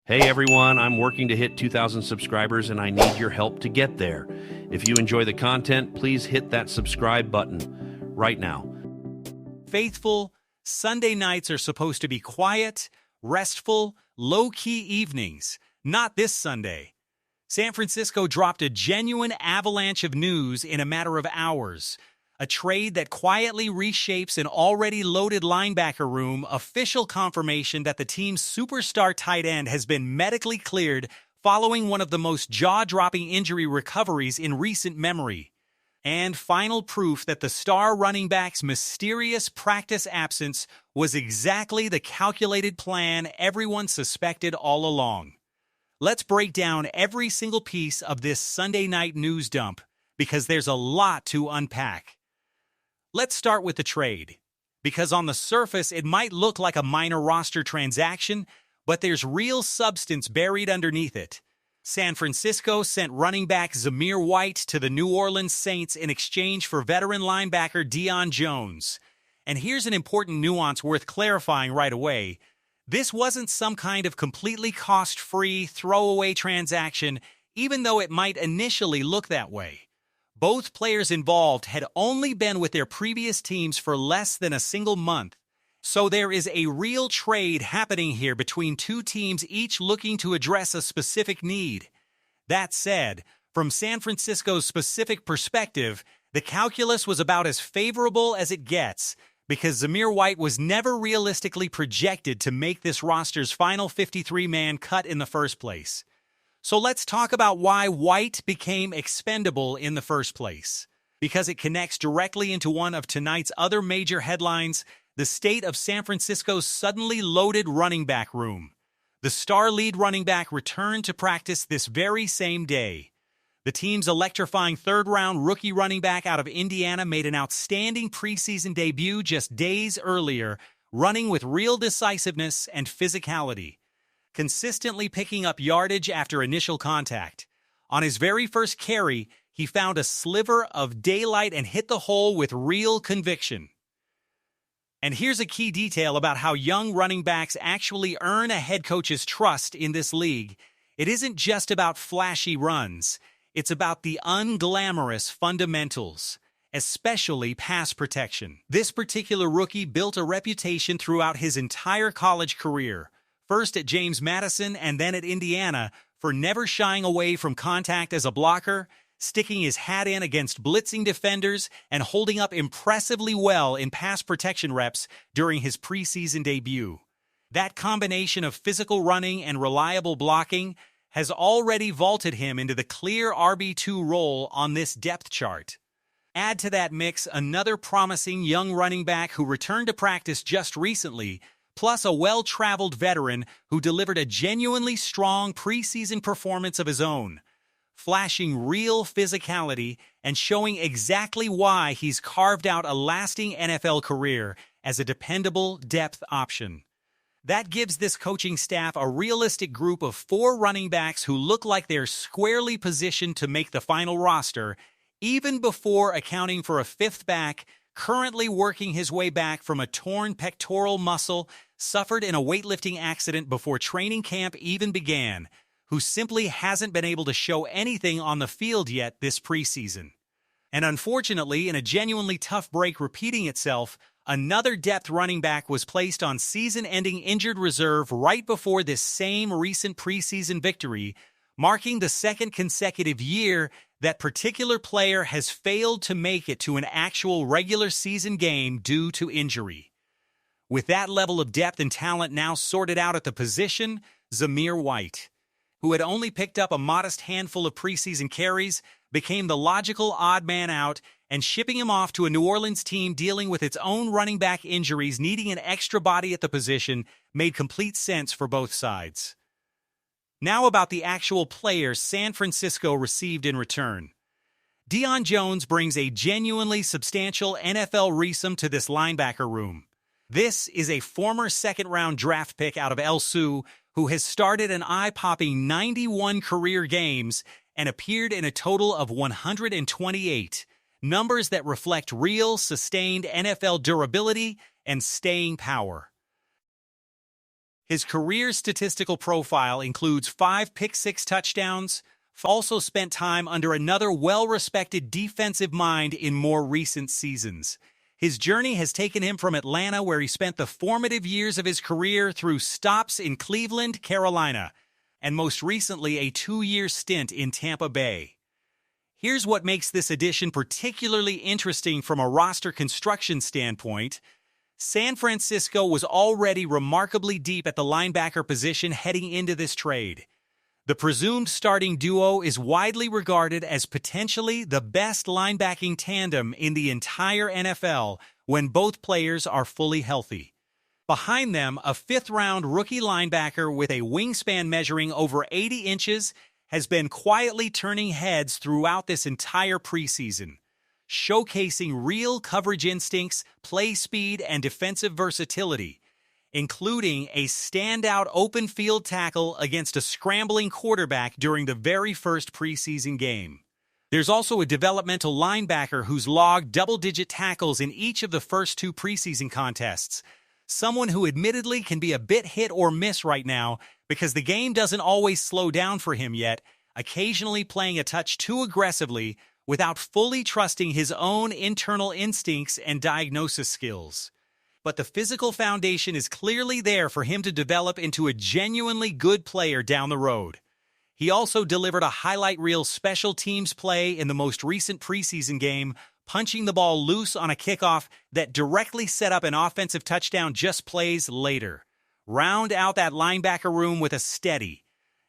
Hey everyone, I'm working to hit 2,000 subscribers and I need your help to get there. If you enjoy the content, please hit that subscribe button right now. Faithful, Sunday nights are supposed to be quiet, restful, low-key evenings. Not this Sunday. San Francisco dropped a genuine avalanche of news in a matter of hours. A trade that quietly reshapes an already loaded linebacker room, official confirmation that the team's superstar tight end has been medically cleared following one of the most jaw-dropping injury recoveries in recent memory. And final proof that the star running back's mysterious practice absence was exactly the calculated plan everyone suspected all along. Let's break down every single piece of this Sunday night news dump, because there's a lot to unpack. Let's start with the trade, because on the surface it might look like a minor roster transaction, but there's real substance buried underneath it. San Francisco sent running back Zamir White to the New Orleans Saints in exchange for veteran linebacker Deion Jones. And here's an important nuance worth clarifying right away. This wasn't some kind of completely cost-free, throwaway transaction, even though it might initially look that way. Both players involved had only been with their previous teams for less than a single month. So there is a real trade happening here between two teams each looking to address a specific need. That said, from San Francisco's specific perspective, the calculus was about as favorable as it gets, because Zamir White was never realistically projected to make this roster's final 53-man cut in the first place. So let's talk about why White became expendable in the first place. Because it connects directly into one of tonight's other major headlines, the state of San Francisco's suddenly loaded running back room. The star lead running back returned to practice this very same day. The team's electrifying third-round rookie running back out of Indiana made an outstanding preseason debut just days earlier, running with real decisiveness and physicality, consistently picking up yardage after initial contact. On his very first carry, he found a sliver of daylight and hit the hole with real conviction. And here's a key detail about how young running backs actually earn a head coach's trust in this league. It isn't just about flashy runs. It's about the unglamorous fundamentals, especially pass protection. This particular rookie built a reputation throughout his entire college career, first at James Madison and then at Indiana, for never shying away from contact as a blocker, sticking his hat in against blitzing defenders, and holding up impressively well in pass protection reps during his preseason debut. That combination of physical running and reliable blocking has already vaulted him into the clear RB2 role on this depth chart. Add to that mix another promising young running back who returned to practice just recently, plus a well-traveled veteran who delivered a genuinely strong preseason performance of his own, flashing real physicality and showing exactly why he's carved out a lasting NFL career as a dependable depth option. That gives this coaching staff a realistic group of 4 running backs who look like they're squarely positioned to make the final roster, even before accounting for a 5th back currently working his way back from a torn pectoral muscle suffered in a weightlifting accident before training camp even began, who simply hasn't been able to show anything on the field yet this preseason. And unfortunately, in a genuinely tough break repeating itself, another depth running back was placed on season-ending injured reserve right before this same recent preseason victory, marking the second consecutive year that particular player has failed to make it to an actual regular season game due to injury. With that level of depth and talent now sorted out at the position, Zamir White, who had only picked up a modest handful of preseason carries, became the logical odd man out, and shipping him off to a New Orleans team dealing with its own running back injuries needing an extra body at the position made complete sense for both sides. Now about the actual players San Francisco received in return. Deion Jones brings a genuinely substantial NFL resum to this linebacker room. This is a former second-round draft pick out of LSU who has started an eye-popping 91 career games and appeared in a total of 128, numbers that reflect real, sustained NFL durability and staying power. His career statistical profile includes 5 pick-six touchdowns, also spent time under another well-respected defensive mind in more recent seasons. His journey has taken him from Atlanta, where he spent the formative years of his career, through stops in Cleveland, Carolina, and most recently a 2-year stint in Tampa Bay. Here's what makes this addition particularly interesting from a roster construction standpoint. San Francisco was already remarkably deep at the linebacker position heading into this trade. The presumed starting duo is widely regarded as potentially the best linebacking tandem in the entire NFL when both players are fully healthy. Behind them, a fifth-round rookie linebacker with a wingspan measuring over 80 inches has been quietly turning heads throughout this entire preseason, showcasing real coverage instincts, play speed, and defensive versatility, including a standout open field tackle against a scrambling quarterback during the very first preseason game. There's also a developmental linebacker who's logged double-digit tackles in each of the first 2 preseason contests, someone who admittedly can be a bit hit or miss right now because the game doesn't always slow down for him yet, occasionally playing a touch too aggressively without fully trusting his own internal instincts and diagnosis skills. But the physical foundation is clearly there for him to develop into a genuinely good player down the road. He also delivered a highlight reel special teams play in the most recent preseason game, punching the ball loose on a kickoff that directly set up an offensive touchdown just plays later. Round out that linebacker room with a steady,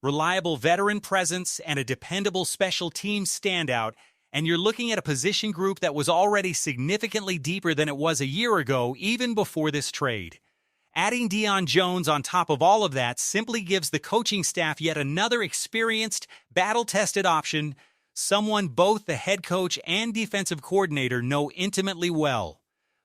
reliable veteran presence and a dependable special teams standout, and you're looking at a position group that was already significantly deeper than it was a year ago, even before this trade. Adding Deion Jones on top of all of that simply gives the coaching staff yet another experienced, battle-tested option, someone both the head coach and defensive coordinator know intimately well,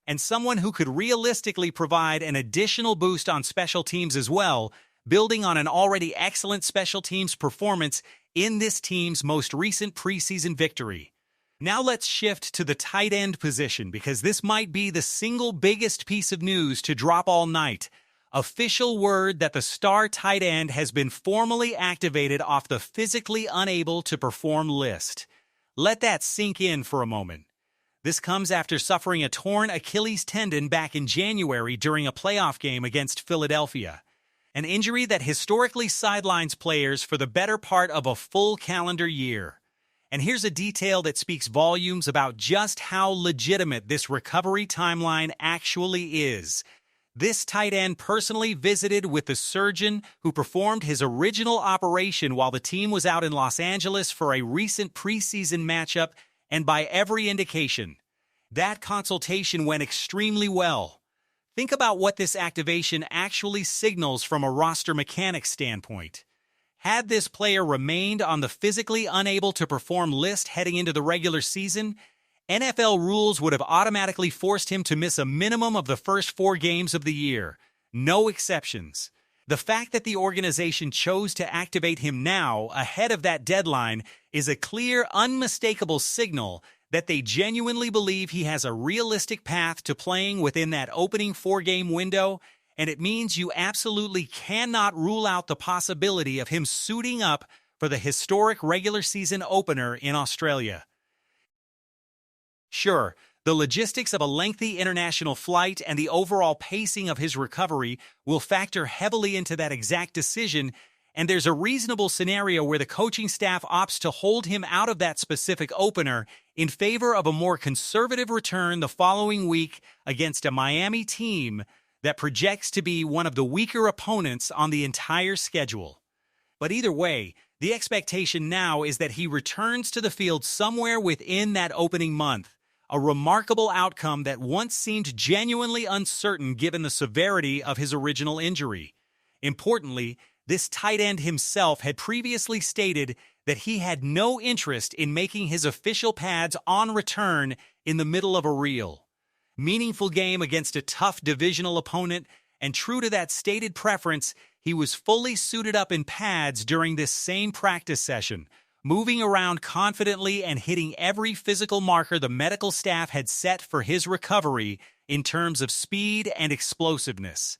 and someone who could realistically provide an additional boost on special teams as well, building on an already excellent special teams performance in this team's most recent preseason victory. Now let's shift to the tight end position, because this might be the single biggest piece of news to drop all night. Official word that the star tight end has been formally activated off the physically unable to perform list. Let that sink in for a moment. This comes after suffering a torn Achilles tendon back in January during a playoff game against Philadelphia, an injury that historically sidelines players for the better part of a full calendar year. And here's a detail that speaks volumes about just how legitimate this recovery timeline actually is. This tight end personally visited with the surgeon who performed his original operation while the team was out in Los Angeles for a recent preseason matchup, and by every indication, that consultation went extremely well. Think about what this activation actually signals from a roster mechanics standpoint. Had this player remained on the physically unable to perform list heading into the regular season, NFL rules would have automatically forced him to miss a minimum of the first 4 games of the year. No exceptions. The fact that the organization chose to activate him now, ahead of that deadline, is a clear, unmistakable signal that they genuinely believe he has a realistic path to playing within that opening 4-game window, and it means you absolutely cannot rule out the possibility of him suiting up for the historic regular season opener in Australia. Sure, the logistics of a lengthy international flight and the overall pacing of his recovery will factor heavily into that exact decision, and there's a reasonable scenario where the coaching staff opts to hold him out of that specific opener in favor of a more conservative return the following week against a Miami team that projects to be one of the weaker opponents on the entire schedule. But either way, the expectation now is that he returns to the field somewhere within that opening month, a remarkable outcome that once seemed genuinely uncertain given the severity of his original injury. Importantly, this tight end himself had previously stated that he had no interest in making his official pads on return in the middle of a real meaningful game against a tough divisional opponent, and true to that stated preference, he was fully suited up in pads during this same practice session, moving around confidently and hitting every physical marker the medical staff had set for his recovery in terms of speed and explosiveness.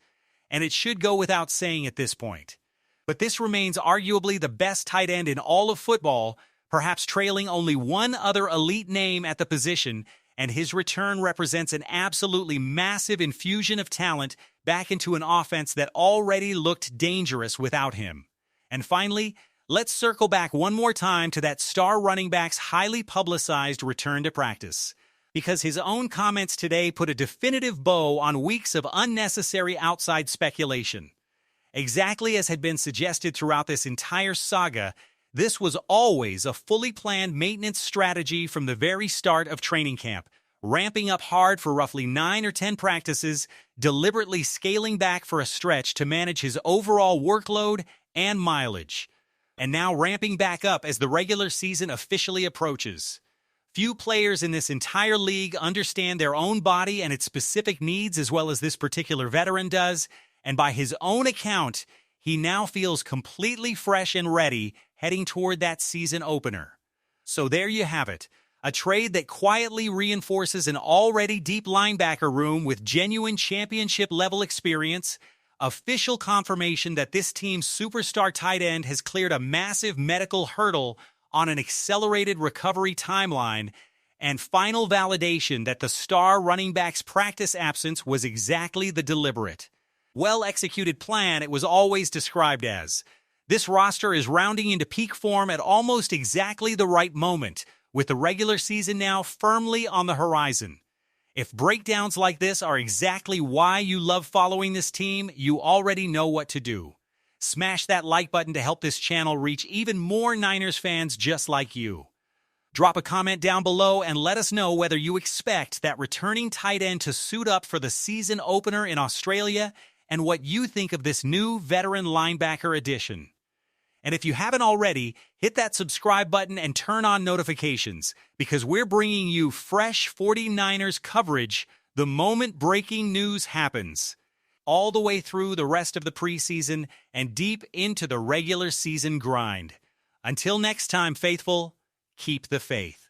and it should go without saying at this point. But this remains arguably the best tight end in all of football, perhaps trailing only one other elite name at the position, and his return represents an absolutely massive infusion of talent back into an offense that already looked dangerous without him. And finally, let's circle back one more time to that star running back's highly publicized return to practice, because his own comments today put a definitive bow on weeks of unnecessary outside speculation. Exactly as had been suggested throughout this entire saga, this was always a fully planned maintenance strategy from the very start of training camp, ramping up hard for roughly 9 or 10 practices, deliberately scaling back for a stretch to manage his overall workload and mileage, and now ramping back up as the regular season officially approaches. Few players in this entire league understand their own body and its specific needs as well as this particular veteran does, and by his own account, he now feels completely fresh and ready heading toward that season opener. So there you have it, a trade that quietly reinforces an already deep linebacker room with genuine championship-level experience, official confirmation that this team's superstar tight end has cleared a massive medical hurdle on an accelerated recovery timeline, and final validation that the star running back's practice absence was exactly the deliberate, well-executed plan it was always described as. This roster is rounding into peak form at almost exactly the right moment, with the regular season now firmly on the horizon. If breakdowns like this are exactly why you love following this team, you already know what to do. Smash that like button to help this channel reach even more Niners fans just like you. Drop a comment down below and let us know whether you expect that returning tight end to suit up for the season opener in Australia and what you think of this new veteran linebacker addition. And if you haven't already, hit that subscribe button and turn on notifications, because we're bringing you fresh 49ers coverage the moment breaking news happens, all the way through the rest of the preseason and deep into the regular season grind. Until next time, faithful, keep the faith.